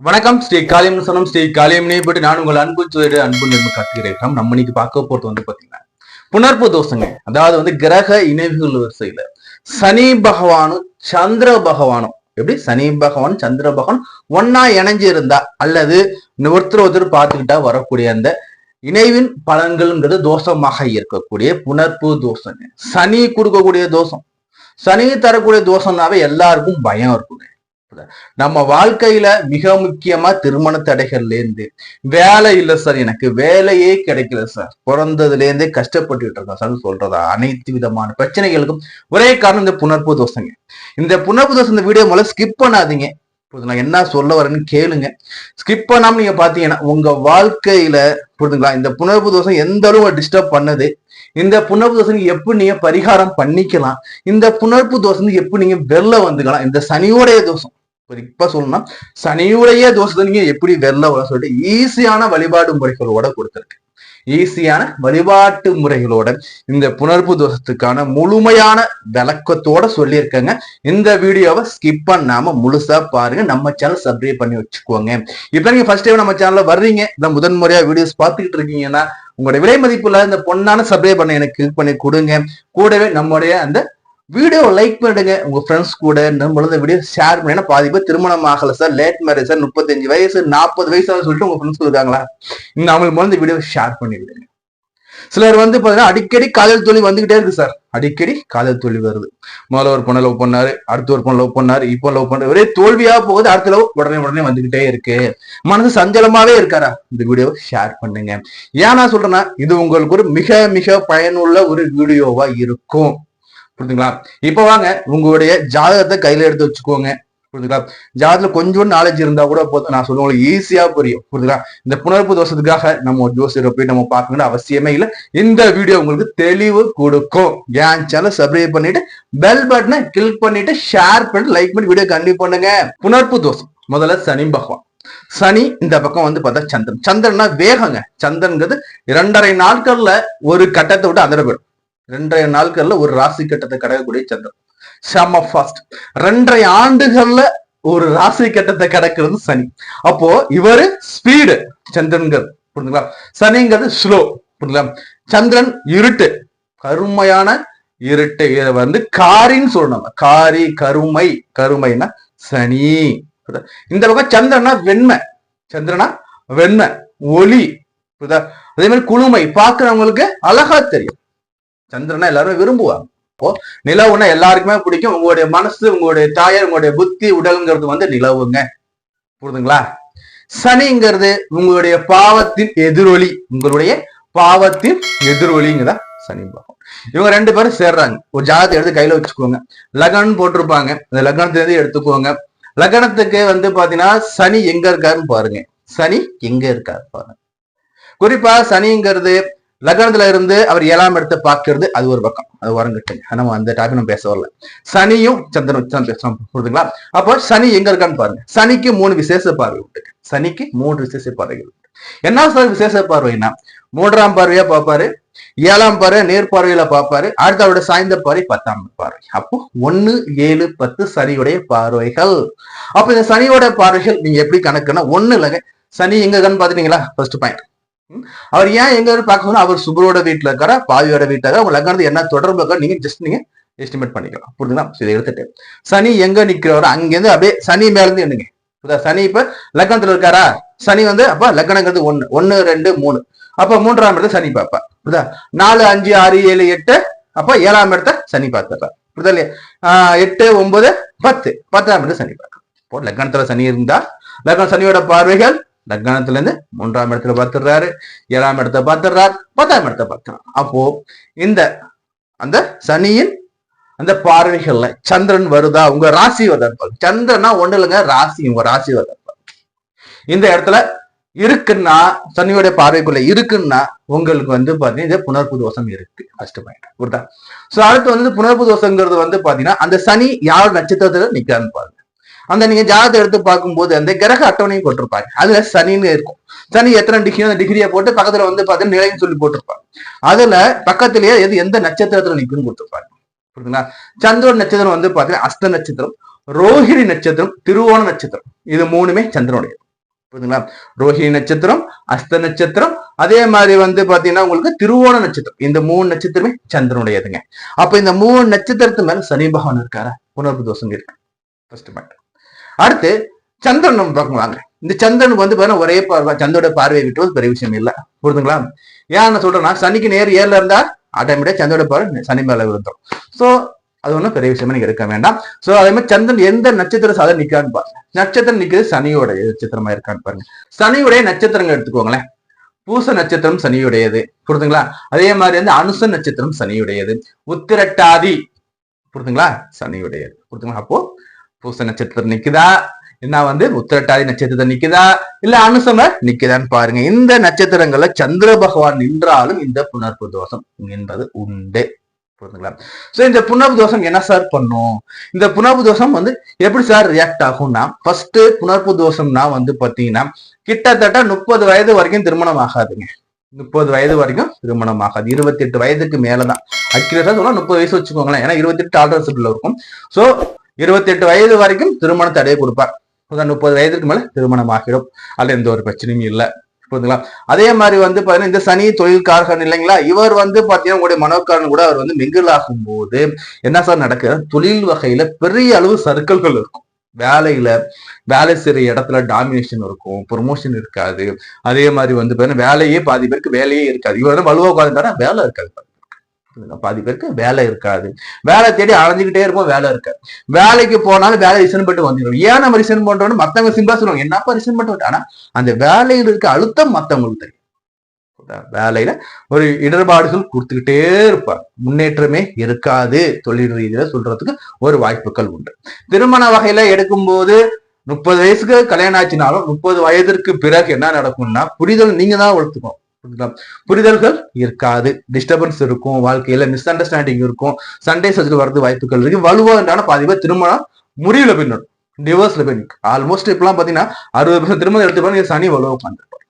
வணக்கம். ஸ்ரீ காளியம் சொன்னம். ஸ்ரீ காளியம்னே போட்டு நான் உங்கள் அன்பு சொல்லிட்டு அன்பு நிர்ம காத்துகிறேன். நம்ம இன்னைக்கு பார்க்க போறது பாத்தீங்கன்னா புணர்ப்பு தோஷங்க. அதாவது கிரக இணைவுகள் வரிசையில சனி பகவானும் சந்திர பகவானும் எப்படி சனி பகவான் சந்திர பகவான் ஒன்னா இணைஞ்சு இருந்தா அல்லது ஒருத்தர் பார்த்துக்கிட்டா வரக்கூடிய அந்த இணைவின் பலன்கள்ங்கிறது தோஷமாக இருக்கக்கூடிய புணர்ப்பு தோஷங்க. சனி கொடுக்கக்கூடிய தோஷம், சனி தரக்கூடிய தோஷம்னாவே எல்லாருக்கும் பயம் இருக்குங்க. நம்ம வாழ்க்கையில மிக முக்கியமா திருமண தடைகள்ல இருந்து வேலை இல்லை சார், எனக்கு வேலையே கிடைக்கல சார், பிறந்ததுல இருந்தே கஷ்டப்பட்டுட்டு இருக்கேன் சார் சொல்றதா அனைத்து விதமான பிரச்சனைகளுக்கும் ஒரே காரணம் இந்த புணர்ப்பு தோஷங்க. இந்த புணர்ப்பு தோஷம் இந்த வீடியோ முதல்ல ஸ்கிப் பண்ணாதீங்க. நான் என்ன சொல்ல வரேன்னு கேளுங்க. ஸ்கிப் பண்ணாம நீங்க பாத்தீங்கன்னா உங்க வாழ்க்கையில புரிதுங்களா இந்த புணர்ப்பு தோஷம் எந்த அளவு டிஸ்டர்ப் பண்ணுது, இந்த புணர்ப்பு தோஷம் எப்படி நீங்க பரிகாரம் பண்ணிக்கலாம், இந்த புணர்ப்பு தோஷம் எப்படி நீங்க வெளில வந்துக்கலாம், இந்த சனியோடைய தோஷம் இப்ப சொல்லணும்னா சனியுடைய தோஷத்தை நீங்க எப்படி வெளில வர சொல்லிட்டு ஈஸியான வழிபாடு முறைகளோட கொடுத்திருக்கு. ஈஸியான வழிபாட்டு முறைகளோட இந்த புணர்ப்பு தோஷத்துக்கான முழுமையான விளக்கத்தோட சொல்லியிருக்கேங்க. இந்த வீடியோவை ஸ்கிப் பண்ணாம முழுசா பாருங்க. நம்ம சேனல் சப்ஸ்கிரைப் பண்ணி வச்சுக்கோங்க. இப்ப நீங்க ஃபர்ஸ்ட் டைம் நம்ம சேனல்ல வர்றீங்க, இந்த முதன் முறையா வீடியோஸ் பார்த்துக்கிட்டு இருக்கீங்கன்னா உங்களுடைய விலை மதிப்புல இந்த பொண்ணான சப்ஸ்கிரைப் பண்ண எனக்கு கிளிக் பண்ணி கொடுங்க. கூடவே நம்முடைய அந்த வீடியோ லைக் பண்ணிடுங்க. உங்க ஃப்ரெண்ட்ஸ் கூட நம்மள வீடியோ ஷேர் பண்ணி. பாதி பேர் திருமணம் ஆகல சார், லேட் மேரேஜ் சார், 35 வயசு 40 வயசு சொல்லிட்டு உங்க ஃப்ரெண்ட்ஸ் இருக்காங்களா, இந்த அவங்களுக்கு முதல்ல வீடியோ ஷேர் பண்ணி விடுங்க. சிலர் பாத்தீங்கன்னா அடிக்கடி காதல் தோல்வி வந்துகிட்டே இருக்கு சார். அடிக்கடி காதல் தோல்வி வருது. முதல்ல ஒரு பொண்ணை லவ் பண்ணாரு, அடுத்த ஒரு பொண்ணு லவ் பண்ணாரு, இப்போ லவ் பண்ணாரு, ஒரே தோல்வியா போகுது. அடுத்த லவ் உடனே வந்துகிட்டே இருக்கு. மனசு சஞ்சலமாவே இருக்காரா, இந்த வீடியோவை ஷேர் பண்ணுங்க. ஏன் நான் சொல்றேன்னா இது உங்களுக்கு ஒரு மிக மிக பயனுள்ள ஒரு வீடியோவா இருக்கும். புரியுதுங்களா? இப்ப வாங்க உங்களுடைய ஜாதகத்தை கையில எடுத்து வச்சுக்கோங்க. புரியுதுங்களா? ஜாதகத்துல கொஞ்சம் நாலேஜ் இருந்தா கூட போதும், நான் சொல்லுவேன் ஈஸியா புரியும். புரியுதுங்களா? இந்த புணர்ப்பு தோஷத்துக்காக நம்ம ஜோசியரை போய் நம்ம பார்க்கணும்னு அவசியமே இல்லை. இந்த வீடியோ உங்களுக்கு தெளிவு கொடுக்கும். என் சேனல் சப்ஸ்கிரைப் பண்ணிட்டு பெல் பட்டனை கிளிக் பண்ணிட்டு ஷேர் பண்ணிட்டு லைக் பண்ணி வீடியோ கண்டிப்பா பண்ணுங்க. புணர்ப்பு தோஷம் முதல்ல சனி பகவான். சனி இந்த பக்கம் பார்த்தா சந்திரன். சந்திரன்னா வேகங்க. சந்திரன்கிறது 2.5 நாட்கள்ல ஒரு கட்டத்தை விட்டு அதிர போயிடும். 2.5 நாட்கள்ல ஒரு ராசி கட்டத்தை கடக்கக்கூடிய சந்திரன் செம ஃபாஸ்ட். 2.5 ஆண்டுகள்ல ஒரு ராசி கட்டத்தை கடக்கிறது சனி. அப்போ இவரு ஸ்பீடு சந்திரன்கள். புரியுதுங்களா? சனிங்கிறது ஸ்லோ. புரியுதுங்களா? சந்திரன் இருட்டு, கருமையான இருட்டு. இதை காரின்னு சொல்லணும். காரி கருமை, கருமைனா சனி. இந்த பக்கம் சந்திரனா வெண்மை. சந்திரனா வெண்மை ஒளி. அதே மாதிரி குளுமை, பாக்குறவங்களுக்கு அழகா தெரியும். சந்திரனா எல்லாரும் விரும்புவாங்க. இப்போ நிலவுன்னா எல்லாருக்குமே பிடிக்கும். உங்களுடைய மனசு, உங்களுடைய தாயார், உங்களுடைய புத்தி உடல்ங்கிறது நிலவுங்க. புரியுதுங்களா? சனிங்கிறது உங்களுடைய பாவத்தின் எதிரொலி. உங்களுடைய பாவத்தின் எதிரொலிங்கதான் சனி பாவம். இவங்க 2 பேரும் சேர்றாங்க. ஒரு ஜாதகத்தை எடுத்து கையில வச்சுக்கோங்க. லக்னம் போட்டிருப்பாங்க, அந்த லக்னத்துல இருந்து எடுத்துக்கோங்க. லக்னத்துக்கு பாத்தீங்கன்னா சனி எங்க இருக்காருன்னு பாருங்க. சனி எங்க இருக்காரு பாருங்க. குறிப்பா சனிங்கிறது லக்னத்துல இருந்து அவர் 7ஆம் இடத்தை பார்க்கிறது. அது ஒரு பக்கம், அது வரங்கட்டுங்க. நம்ம அந்த டாபிக் நம்ம பேச வரல. சனியும் சந்திரன் வச்சுதான் பேசலாம். புரியுதுங்களா? அப்போ சனி எங்க இருக்கான்னு பாருங்க. சனிக்கு 3 விசேஷ பார்வை உண்டு. சனிக்கு 3 விசேஷ பார்வைகள் உண்டு. என்ன சார் விசேஷ பார்வைன்னா, 3ஆம் பார்வையா பார்ப்பாரு, 7ஆம் பார்வை நேர் பார்வையில பார்ப்பாரு, அடுத்த அவருடைய சாய்ந்த பார்வை 10ஆம் பார்வை. அப்போ 1, 7, 10 சனியுடைய பார்வைகள். அப்ப இந்த சனியோட பார்வைகள் நீங்க எப்படி கணக்குன்னா, ஒண்ணு இல்லைங்க. சனி எங்க இருக்கான்னு பாத்துட்டீங்களா? First point. அவர் ஏன் எங்க பார்க்க சொன்னா, அவர் சுபரோட வீட்டுல இருக்காரா, பாவியோட வீட்டுல இருக்கா, உங்க லக்னத்துக்கு என்ன தொடர்பு இருக்கா நீங்க நீங்க எஸ்டிமேட் பண்ணிக்கலாம். புரியுதுங்களா? இதை எடுத்துட்டு சனி எங்க நிக்கிறவரோ அங்கிருந்து அப்படியே சனி மேல இருந்து எண்ணுங்க. சனி இப்ப லக்னத்துல இருக்காரா, சனி அப்ப லக்னங்கிறது 1, 1, 2, 3. அப்ப 3ஆம் இடத்த சனி பார்ப்பா. புரியுதா? 4, 5, 6, 7, 8. அப்ப 7ஆம் இடத்த சனி பார்த்துறா. புரியுதா இல்லையா? 8, 9, 10. 10ஆம் இடத்த சனி பார்க்க. இப்போ லக்னத்துல சனி இருந்தா லக்னம் சனியோட பார்வைகள் லக்னத்துல இருந்து 3ஆம் இடத்துல பார்த்துடுறாரு, 7ஆம் இடத்தை பார்த்துடுறாரு, 10ஆம் இடத்தை பார்த்துறாரு. அப்போ இந்த அந்த சனியின் அந்த பார்வைகள்ல சந்திரன் வருதா, உங்க ராசி வருதா? சந்திரனா ஒண்ணு இல்லைங்க, ராசி, உங்க ராசி வருதா. இந்த இடத்துல இருக்குன்னா, சனியோட பார்வைக்குள்ள இருக்குன்னா உங்களுக்கு பாத்தீங்கன்னா இந்த புணர்ப்பு தோஷம் இருக்கு. First point. புரியுதா? சோ அடுத்து புணர்ப்பு தோஷங்கிறது பாத்தீங்கன்னா அந்த சனி யார் நட்சத்திரத்துல நிக்கிறான்னு பாருங்க. அந்த நீங்க ஜாதகத்தை எடுத்து பார்க்கும்போது அந்த கிரக அட்டவணையும் போட்டிருப்பாங்க. அதுல சனின்னு இருக்கும். சனி எத்தனை டிகிரி, அந்த டிகிரியை போட்டு பக்கத்துல பாத்தீங்கன்னா நிலைன்னு சொல்லி போட்டிருப்பாங்க. அதுல பக்கத்திலேயே எந்த நட்சத்திரத்துல நிக்குன்னு கொடுத்திருப்பாங்க. புரியுதுங்களா? சந்திரன் நட்சத்திரம் பாத்தீங்கன்னா அஸ்த நட்சத்திரம், ரோஹிணி நட்சத்திரம், திருவோண நட்சத்திரம். இது 3மே சந்திரனுடைய. புரியுதுங்களா? ரோஹிணி நட்சத்திரம், அஸ்த நட்சத்திரம், அதே மாதிரி வந்து பாத்தீங்கன்னா உங்களுக்கு திருவோண நட்சத்திரம். இந்த 3 நட்சத்திரமே சந்திரனுடையதுங்க. அப்ப இந்த 3 நட்சத்திரத்து மேல சனி பகவான் இருக்காரா, புனர்பு தோஷம் இருக்கு. First point. அடுத்து சந்திரன் நம்ம பார்க்கலாங்க. இந்த சந்திரனுக்கு வந்து பாத்தீங்கன்னா ஒரே பார்வை, சந்திரோட பார்வையை விட்டு பெரிய விஷயம் இல்லை. புரியுதுங்களா? ஏன் நான் சொல்றேன்னா, சனிக்கு நேர் ஏர்ல இருந்தா ஆட்டோமேட்டிக்கா சந்திரோட பார்வை சனி மேல விழுந்துடும். சோ அது ஒன்றும் பெரிய விஷயமா நீங்க இருக்க வேண்டாம். சோ அதே மாதிரி சந்திரன் எந்த நட்சத்திர சாதனை நிக்கான்னு பாருங்க. நட்சத்திரம் நிக்கிறது சனியோட நட்சத்திரமா இருக்கான்னு பாருங்க. சனியுடைய நட்சத்திரங்கள் எடுத்துக்கோங்களேன். பூச நட்சத்திரம் சனியுடையது. புரியுதுங்களா? அதே மாதிரி வந்து அனுச நட்சத்திரம் சனியுடையது. உத்திரட்டாதி புரியுதுங்களா, சனியுடையது. புரியுதுங்களா? அப்போ பூச நட்சத்திரம் நிக்குதா, என்ன வந்து உத்திரட்டாதி நட்சத்திரம் நிக்குதா, இல்ல அனுசம நிக்குதான்னு பாருங்க. இந்த நட்சத்திரங்கள்ல சந்திர பகவான் நின்றாலும் இந்த புனர்ப்பு தோஷம் என்பது உண்டு. புரியுதுங்களா? சோ இந்த புனர்ப்பு தோஷம் என்ன சார் பண்ணும்? இந்த புனர்ப்பு தோஷம் வந்து எப்படி சார் ரியாக்ட் ஆகும்னா, ஃபர்ஸ்ட் புனர்ப்பு தோஷம்னா வந்து பாத்தீங்கன்னா கிட்டத்தட்ட 30 வயது வரைக்கும் திருமணம் ஆகாதுங்க. 30 வயது வரைக்கும் திருமணம் ஆகாது. 28 வயதுக்கு மேலதான் அக்யூரேட்டா சொல்ல 30 வயசு வச்சுக்கோங்களேன். ஏன்னா 28 ஆல்டர்சிபிள் இருக்கும். சோ 28 வயது வரைக்கும் திருமணத்தை அடைய கொடுப்பார். 30 வயதுக்கு மேல திருமணம் ஆகிடும். அதுல எந்த ஒரு பிரச்சனையும் இல்லை. புரியுதுங்களா? அதே மாதிரி வந்து பாத்தீங்கன்னா இந்த சனி தொழில்காரகன் இல்லைங்களா, இவர் வந்து பாத்தீங்கன்னா உங்களுடைய மனோக்காரன் கூட அவர் வந்து மிங்கிள் ஆகும் போது என்ன சார் நடக்குது, தொழில் வகையில பெரிய அளவு சர்க்கிள்கள் இருக்கும். வேலையில வேலை செய்யற இடத்துல டாமினேஷன் இருக்கும், ப்ரொமோஷன் இருக்காது. அதே மாதிரி வந்து பாத்தீங்கன்னா வேலையே பாதி பேருக்கு வேலையே இருக்காது. இவர் வந்து வலுவா உட்காந்துட்டாரா வேலை இருக்காது. பாதி பேருக்கு வேலை இருக்காது. வேலை தேடி அலைஞ்சுக்கிட்டே இருப்போம், வேலை இருக்காது. வேலைக்கு போனாலும் வேலை ரிசைன் பண்ணிட்டு வந்துடும். ஏன் நம்ம ரிசைன் பண்றோம்னு மத்தவங்க சிம்பிளா சொல்லுவாங்க, என்னப்பா ரிசைன் பண்ணிட்டு. ஆனா அந்த வேலையில் இருக்க அழுத்தம் மத்தவங்களுக்கு தெரியும். வேலையில ஒரு இடர்பாடுகள் கொடுத்துக்கிட்டே இருப்பார், முன்னேற்றமே இருக்காது. தொழில் ரீதியில சொல்றதுக்கு ஒரு வாய்ப்புகள் உண்டு. திருமண வகையில எடுக்கும் போது 30 வயசுக்கு கல்யாணம் ஆச்சுனாலும் 30 வயதிற்கு பிறகு என்ன நடக்கும்னா, புரிதல் நீங்க தான் வளர்த்துக்கணும். புரிதல்கள் இருக்காது, டிஸ்டர்பன்ஸ் இருக்கும், வாழ்க்கையில மிஸ் அண்டர்ஸ்டாண்டிங் இருக்கும், சண்டே சர்ஜரி வரது வாய்ப்புகள் இருக்கு. வலுவா இருந்தாலும் பாதி பேர் திருமணம் முறிவுல பின்னும், டிவோர்ஸ்ல போய் நிற்கும். ஆல்மோஸ்ட் இப்பெல்லாம் பாத்தீங்கன்னா 60% திருமணம் எடுத்து சனி வலுவா உட்காந்துருப்பார்.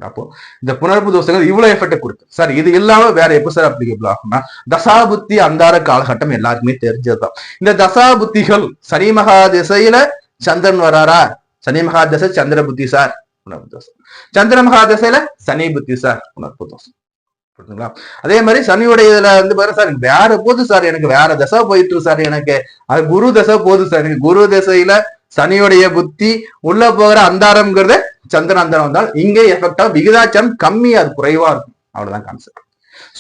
அப்போ இந்த புனர்ப்பு தோஷங்கள் இவ்வளவு எஃபெக்ட் கொடுக்கு சார். இது இல்லாம வேற எப்ப சார் அப்ளிகபிள் ஆகும்னா, தசாபுத்தி அந்தார காலகட்டம் எல்லாருக்குமே தெரிஞ்சதுதான். இந்த தசாபுத்திகள் சனி மகா திசையில சந்திரன் வராரா, சனி மகா திசை சந்திர புத்தி சார் புனர்ப்பு தோஷம். சந்திர மகா திசையில சனி புத்தி சார் புனர்ப்பு தோஷம். புரியுதுங்களா? அதே மாதிரி சனியுடைய இதுல வந்து பாரு சார் வேற போது சார், எனக்கு வேற தசை போயிட்டு சார், எனக்கு அது குரு தசை போகுது சார். எனக்கு குரு திசையில சனியுடைய புத்தி உள்ள போகிற அந்தாரம்ங்கிறத சந்திரன் அந்தாரம் வந்தால் இங்கே எஃபெக்டா விகிதாச்சாரம் கம்மியா, அது குறைவா இருக்கும். அவ்வளவுதான் கான்செப்ட்.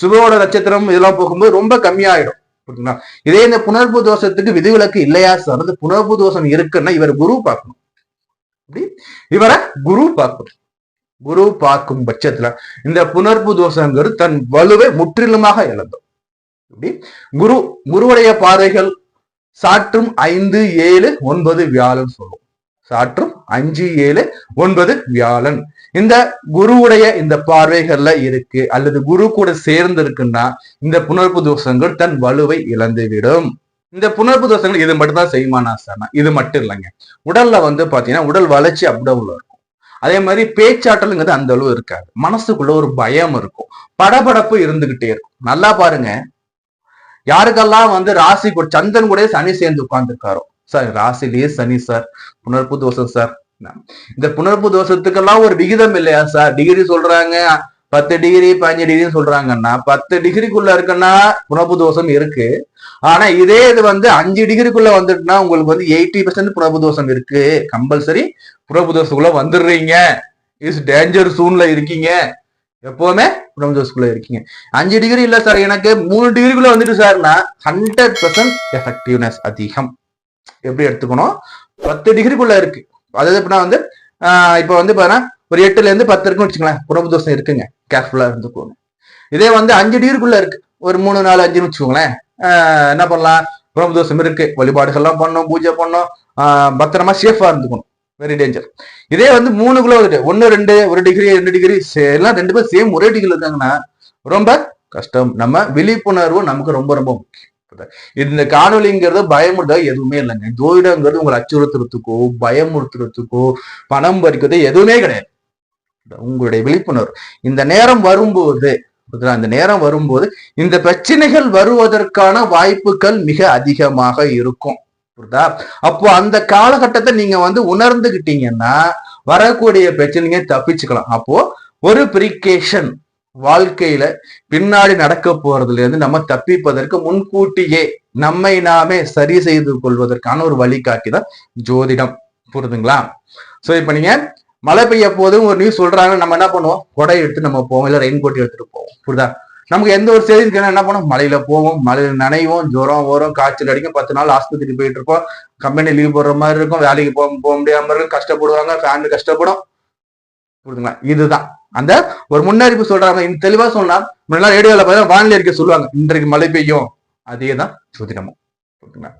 சுபவோட நட்சத்திரம் இதெல்லாம் போகும்போது ரொம்ப கம்மியாயிடும். புரியுதுங்களா? இதே இந்த புனர்ப்பு தோஷத்துக்கு விதிவிலக்கு இல்லையா சார்? அந்த புனர்ப்பு தோஷம் இருக்குன்னா இவர் குரு பார்க்கணும். இவரை குரு பார்க்கணும். குரு பார்க்கும் பட்சத்துல இந்த புனர்ப்பு தோஷங்கிறது தன் வலுவை முற்றிலுமாக இழந்தோம். குருவுடைய பார்வைகள் சாற்றும் 5, 7, 9 வியாழன் சொல்லும். சாற்றும் 5, 7, 9 வியாழன் இந்த குருவுடைய இந்த பார்வைகள்ல இருக்கு, அல்லது குரு கூட சேர்ந்து இருக்குன்னா இந்த புனர்ப்பு தோஷங்கள் தன் வலுவை இழந்துவிடும். இந்த புனர்ப்பு தோஷங்கள் இது மட்டும் தான் செய்யுமானா சார்? இது மட்டும் இல்லைங்க. உடல்ல வந்து பாத்தீங்கன்னா உடல் வளர்ச்சி அப்படியே இருக்கும். அதே மாதிரி பேச்சாற்றலுங்கிறது அந்த அளவு இருக்காது. மனசுக்குள்ள ஒரு பயம் இருக்கும், படபடப்பு இருந்துகிட்டே இருக்கும். நல்லா பாருங்க, யாருக்கெல்லாம் வந்து ராசி சந்திரன் கூட சனி சேர்ந்து உட்கார்ந்துருக்காரோ சார், ராசிலேயே சனி சார், புனர்ப்பு தோஷம் சார். இந்த புனர்ப்பு தோஷத்துக்கெல்லாம் ஒரு விகிதம் இல்லையா சார்? டிகிரி சொல்றாங்க 10 டிகிரி 15 டிகிரின்னு சொல்றாங்கன்னா 10 டிகிரிக்குள்ள இருக்குன்னா புனர்ப்பு தோஷம் இருக்கு. ஆனா இதே இது வந்து 5 டிகிரிக்குள்ள வந்துட்டுனா உங்களுக்கு வந்து 80% புனர்ப்பு தோஷம் இருக்கு. கம்பல்சரி புனர்ப்பு தோஷத்துக்குள்ள வந்துடுறீங்க, இஸ் டேஞ்சர் சூன்ல இருக்கீங்க, எப்பவுமே புனர்ப்பு தோஷத்துக்குள்ள இருக்கீங்க. 5 டிகிரி இல்ல சார், எனக்கு 3 டிகிரிக்குள்ள வந்துட்டு சார்னா 100% எஃபெக்டிவ்னஸ் அதிகம். எப்படி எடுத்துக்கணும்? 10 டிகிரிக்குள்ள இருக்கு, அதாவது எப்படின்னா வந்து இப்ப வந்து பாத்தீங்கன்னா ஒரு 8ல இருந்து 10 இருக்குன்னு வச்சுக்கலாம், புனர்ப்பு தோஷம் இருக்குங்க, கேர்ஃபுல்லா இருந்துக்கோங்க. இதே வந்து 5 டிகிரிக்குள்ள இருக்கு, ஒரு 3, 4, 5ன்னு வச்சுக்கோங்களேன், என்ன பண்ணலாம்? புனர்ப்பு தோஷம் இருக்கு, வழிபாடுகள்லாம் பண்ணோம், பூஜை பண்ணோம், பத்திரமா சேஃபா இருந்துக்கணும், வெரி டேஞ்சர். இதே வந்து 3க்குள்ள வந்துட்டு 1, 2, 1 டிகிரி 2 டிகிரி எல்லாம் 2 பேரும் சேம் ஒரே டிகிரில இருக்காங்கன்னா ரொம்ப கஷ்டம். நம்ம விழிப்புணர்வு நமக்கு ரொம்ப ரொம்ப முக்கியம். இந்த காணொலிங்கிறது பயமுறுத்த எதுவுமே இல்லைங்க. ஜோதிடங்கிறது உங்களை அச்சுறுத்துறதுக்கோ பயமுறுத்துறதுக்கோ பணம் பறிக்கிறதோ எதுவுமே கிடையாது. உங்களுடைய விழிப்புணர்வு இந்த நேரம் வரும்போது, அந்த நேரம் வரும்போது இந்த பிரச்சனைகள் வருவதற்கான வாய்ப்புகள் மிக அதிகமாக இருக்கும். புரியுதா? அப்போ அந்த காலகட்டத்தை நீங்க வந்து உணர்ந்துகிட்டீங்கன்னா வரக்கூடிய பிரச்சனைங்க தப்பிச்சுக்கலாம். அப்போ ஒரு பிரிகேஷன் வாழ்க்கையில பின்னாடி நடக்க போறதுல இருந்து நம்ம தப்பிப்பதற்கு முன்கூட்டியே நம்மை நாமே சரி செய்து கொள்வதற்கான ஒரு வழிகாட்டி தான் ஜோதிடம். புரியுதுங்களா? சோ இப்ப நீங்க மழை பெய்ய போதும் ஒரு நியூஸ் சொல்றாங்க, நம்ம என்ன பண்ணுவோம்? கொடை எடுத்து நம்ம போவோம், இல்ல ரெயின் கோட் எடுத்துட்டு போவோம். புரியுதா? நமக்கு எந்த ஒரு செய்தி இருக்குன்னா என்ன பண்ணுவோம்? மழையில போவோம், மழையில நனைவோம், ஜுரம் வரும், காய்ச்சல் அடிக்கும், 10 நாள் ஆஸ்பத்திரி போயிட்டு இருப்போம், கம்பெனி லீவ் போடுற மாதிரி இருக்கும், வேலைக்கு போக முடியாம இருக்கும், கஷ்டப்படுவாங்க, ஃபேமிலி கஷ்டப்படும். புரியுதுங்களா? இதுதான் அந்த ஒரு முன்னறிவிப்பு சொல்றாங்க. இந்த தெளிவா சொன்னா முன்னாடி ரேடியோல பார்த்தா வானிலை அறிக்கை சொல்லுவாங்க, இன்றைக்கு மழை பெய்யும். அதே தான் ஜோதிடமும். புரியுதுங்களா?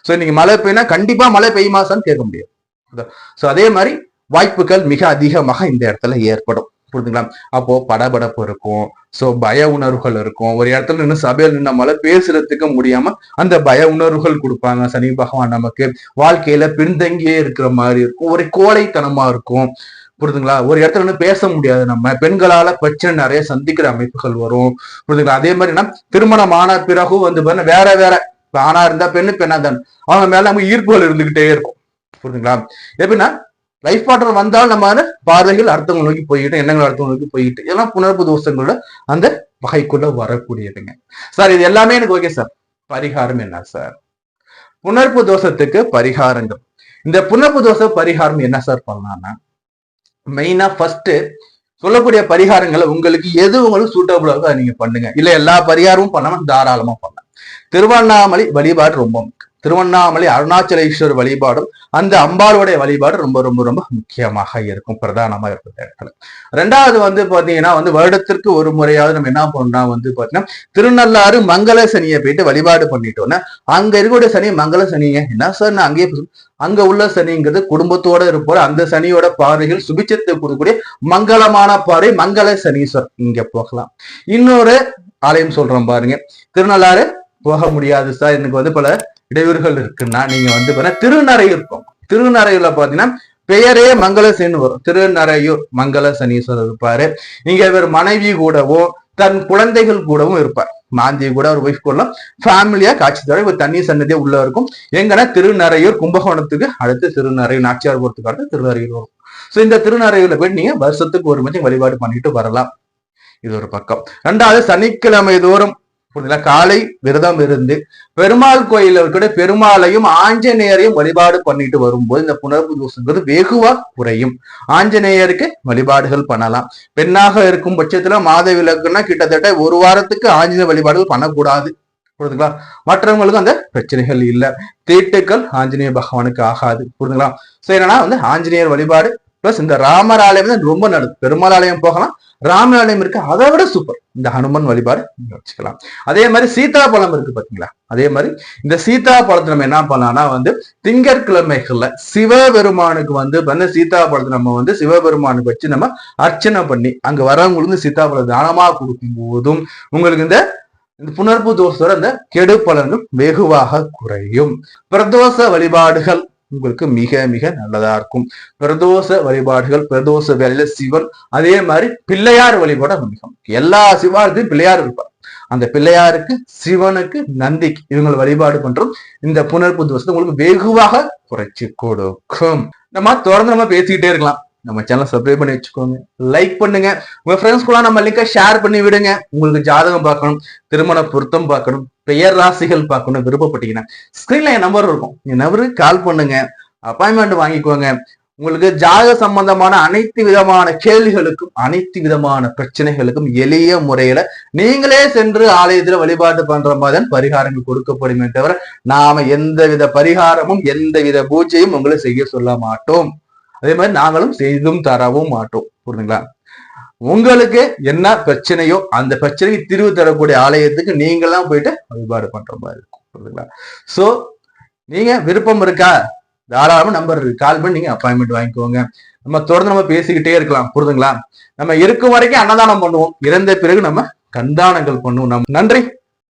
சோ இன்னைக்கு மழை பெய்யுனா கண்டிப்பா மழை பெய்யுமாசான்னு கேட்க முடியாது. சோ அதே மாதிரி வாய்ப்புகள் மிக அதிகமாக இந்த இடத்துல ஏற்படும். புரியுதுங்களா? அப்போ படபடப்பு இருக்கும், சோ பய உணர்வுகள் இருக்கும். ஒரு இடத்துல நின்று சபையில் நம்மளால பேசுறதுக்கு முடியாம அந்த பய உணர்வுகள் கொடுப்பாங்க சனி பகவான். நமக்கு வாழ்க்கையில பின்தங்கியே இருக்கிற மாதிரி இருக்கும், ஒரு கோழைத்தனமா இருக்கும். புரியுதுங்களா? ஒரு இடத்துல நின்று பேச முடியாது. நம்ம பெண்களால பிரச்சனை நிறைய சந்திக்கிற அமைப்புகள் வரும். புரியுதுங்களா? அதே மாதிரி திருமணமான பிறகு வந்து வேற வேற ஆணா இருந்தா பெண்ணு, பெண்ணா தான் அவங்க மேல நமக்கு ஈர்ப்புகள் இருந்துகிட்டே இருக்கும். புரியுதுங்களா? எப்படின்னா லைஃப் பார்ட்னர் வந்தால் நம்ம பார்வைகள் அடுத்தவங்க நோக்கி போயிட்டு, எண்ணங்கள் அடுத்தவங்க நோக்கி போயிட்டு, இதெல்லாம் புணர்ப்பு தோஷங்களோட அந்த வகைக்குள்ள வரக்கூடியதுங்க. சார் இது எல்லாமே எனக்கு ஓகே சார், பரிகாரம் என்ன சார்? புணர்ப்பு தோஷத்துக்கு பரிகாரங்கள். இந்த புணர்ப்பு தோஷ பரிகாரம் என்ன சார் பண்ணலாம்னா, மெயினா ஃபர்ஸ்ட் சொல்லக்கூடிய பரிகாரங்களை உங்களுக்கு எது உங்களுக்கு சூட்டபிளாக நீங்க பண்ணுங்க. இல்ல எல்லா பரிகாரமும் பண்ணாம தாராளமா பண்ணலாம். திருவண்ணாமலை வழிபாடு ரொம்ப திருவண்ணாமலை அருணாச்சலேஸ்வரர் வழிபாடும் அந்த அம்பாளுடைய வழிபாடு ரொம்ப ரொம்ப ரொம்ப முக்கியமாக இருக்கும், பிரதானமா இருக்கும் இடத்துல. ரெண்டாவது வந்து பாத்தீங்கன்னா வருடத்திற்கு ஒரு முறையாவது நம்ம என்ன பண்ணோம்னா பாத்தீங்கன்னா திருநள்ளாறு மங்கள சனியை போயிட்டு வழிபாடு பண்ணிட்டோம்னா, அங்க இருக்கக்கூடிய சனி மங்கள சனிங்க என்ன சார் நான் அங்கேயே அங்க உள்ள சனிங்கிறது குடும்பத்தோட இருப்போம். அந்த சனியோட பார்வைகள் சுபிச்சத்தை கொடுக்கக்கூடிய மங்களமான பார்வை மங்கள சனீஸ்வர், இங்க போகலாம். இன்னொரு ஆலயம் சொல்றோம் பாருங்க, திருநள்ளாறு போக முடியாது சார் எனக்கு பல இடையூறுகள் இருக்குன்னா நீங்க திருநறையூர் இருக்கும். திருநறையூர்ல பாத்தீங்கன்னா பெயரே மங்கள சனி வரும். திருநறையூர் மங்கள சனீஸ்வரர் இருப்பாரு. இங்க இவர் மனைவி கூடவும் தன் குழந்தைகள் கூடவும் இருப்பார். மாந்தி கூட ஒரு ஒய்ஃப் கூட ஃபேமிலியா காட்சி தர ஒரு தண்ணி சன்னதியே உள்ள இருக்கும். எங்கன்னா திருநறையூர் கும்பகோணத்துக்கு அடுத்து திருநறையூர், நாச்சியார் போறதுக்கு அடுத்து திருநறையூர் வரும். சோ இந்த திருநறையூர்ல போயிட்டு நீங்க வருஷத்துக்கு ஒரு மணி வழிபாடு பண்ணிட்டு வரலாம். இது ஒரு பக்கம். ரெண்டாவது சனிக்கிழமை தோறும் காலை விரதம் இருந்து பெருமாள் கோயில கூட பெருமாளையும் ஆஞ்சநேயரையும் வழிபாடு பண்ணிட்டு வரும்போது இந்த புணர்வு தோஷங்கிறது வெகுவா குறையும். ஆஞ்சநேயருக்கு வழிபாடுகள் பண்ணலாம். பெண்ணாக இருக்கும் பட்சத்துல மாத விலக்குன்னா கிட்டத்தட்ட ஒரு வாரத்துக்கு ஆஞ்சநேய வழிபாடுகள் பண்ணக்கூடாது. புரியுதுங்களா? மற்றவங்களுக்கு அந்த பிரச்சனைகள் இல்ல. தீட்டுக்கள் ஆஞ்சநேய பகவானுக்கு ஆகாது. புரியுதுங்களா? சோ என்னன்னா ஆஞ்சநேயர் வழிபாடு பிளஸ் இந்த ராமர் ஆலயம் ரொம்ப நல்லது. பெருமாள் ஆலயம் போகலாம், ராம ஆலயம் இருக்கு, அதை விட சூப்பர் இந்த ஹனுமன் வழிபாடு வச்சுக்கலாம். அதே மாதிரி சீதாப்பழம் இருக்கு பாத்தீங்களா? அதே மாதிரி இந்த சீதாப்பழத்தை நம்ம என்ன பண்ணலாம்னா திங்கட்கிழமைகள்ல சிவபெருமானுக்கு சீதாப்பழத்தை நம்ம சிவபெருமானுக்கு வச்சு நம்ம அர்ச்சனை பண்ணி அங்க வரவங்களுக்கு சீதாப்பழம் தானமா கொடுக்கும் போதும் உங்களுக்கு இந்த புணர்ப்பு தோஷத்தோட அந்த கெடு பலன்கள் வெகுவாக குறையும். பிரதோஷ வழிபாடுகள் உங்களுக்கு மிக மிக நல்லதா இருக்கும். பிரதோஷ வழிபாடுகள், பிரதோஷ வேலையில சிவன், அதே மாதிரி பிள்ளையார் வழிபாடு மிகவும் எல்லா சிவாலயத்தையும் பிள்ளையார் இருப்பார். அந்த பிள்ளையாருக்கு, சிவனுக்கு, நந்திக்கு இவங்களை வழிபாடு பண்றோம். இந்த புணர்ப்பு தோஷத்தை உங்களுக்கு வெகுவாக குறைச்சு கொடுக்கும். நம்ம தொடர்ந்து நம்ம பேசிக்கிட்டே இருக்கலாம். நம்ம சேனல் சப்ஸ்கிரைப் பண்ணி வச்சுக்கோங்க, லைக் பண்ணுங்க, உங்க ஃப்ரெண்ட்ஸ் கூட நம்ம லிங்கை ஷேர் பண்ணி விடுங்க. உங்களுக்கு ஜாதகம் பார்க்கணும், திருமண பொருத்தம் பார்க்கணும், பெயர் ராசிகள் பார்க்கணும் விருப்பப்பட்டீங்கன்னா ஸ்கிரீன்ல என் நம்பர் இருக்கும், என் நம்பருக்கு கால் பண்ணுங்க, அப்பாயின்மெண்ட் வாங்கிக்கோங்க. உங்களுக்கு ஜாதக சம்பந்தமான அனைத்து விதமான கேள்விகளுக்கும் அனைத்து விதமான பிரச்சனைகளுக்கும் எளிய முறையில நீங்களே சென்று ஆலயத்துல வழிபாடு பண்ற மாதிரி பரிகாரங்கள் கொடுக்கப்படுமே தவிர நாம எந்தவித பரிகாரமும் எந்தவித பூஜையும் உங்களை செய்ய சொல்ல மாட்டோம். அதே மாதிரி நாங்களும் செய்தும் தரவும் மாட்டோம். புரியுதுங்களா? உங்களுக்கு என்ன பிரச்சனையோ அந்த பிரச்சனைக்கு தீர்வு தரக்கூடிய ஆலயத்துக்கு நீங்களாம் போயிட்டு வழிபாடு பண்ற மாதிரி இருக்கும். புரியுதுங்களா? சோ நீங்க விருப்பம் இருக்கா, தாராளமா நம்பர் கால் பண்ணி நீங்க அப்பாயின்மெண்ட் வாங்கிக்கோங்க. நம்ம தொடர்ந்து நம்ம பேசிக்கிட்டே இருக்கலாம். புரியுதுங்களா? நம்ம இருக்கும் வரைக்கும் அன்னதானம் பண்ணுவோம், இறந்த பிறகு நம்ம கண்தானங்கள் பண்ணுவோம். நன்றி.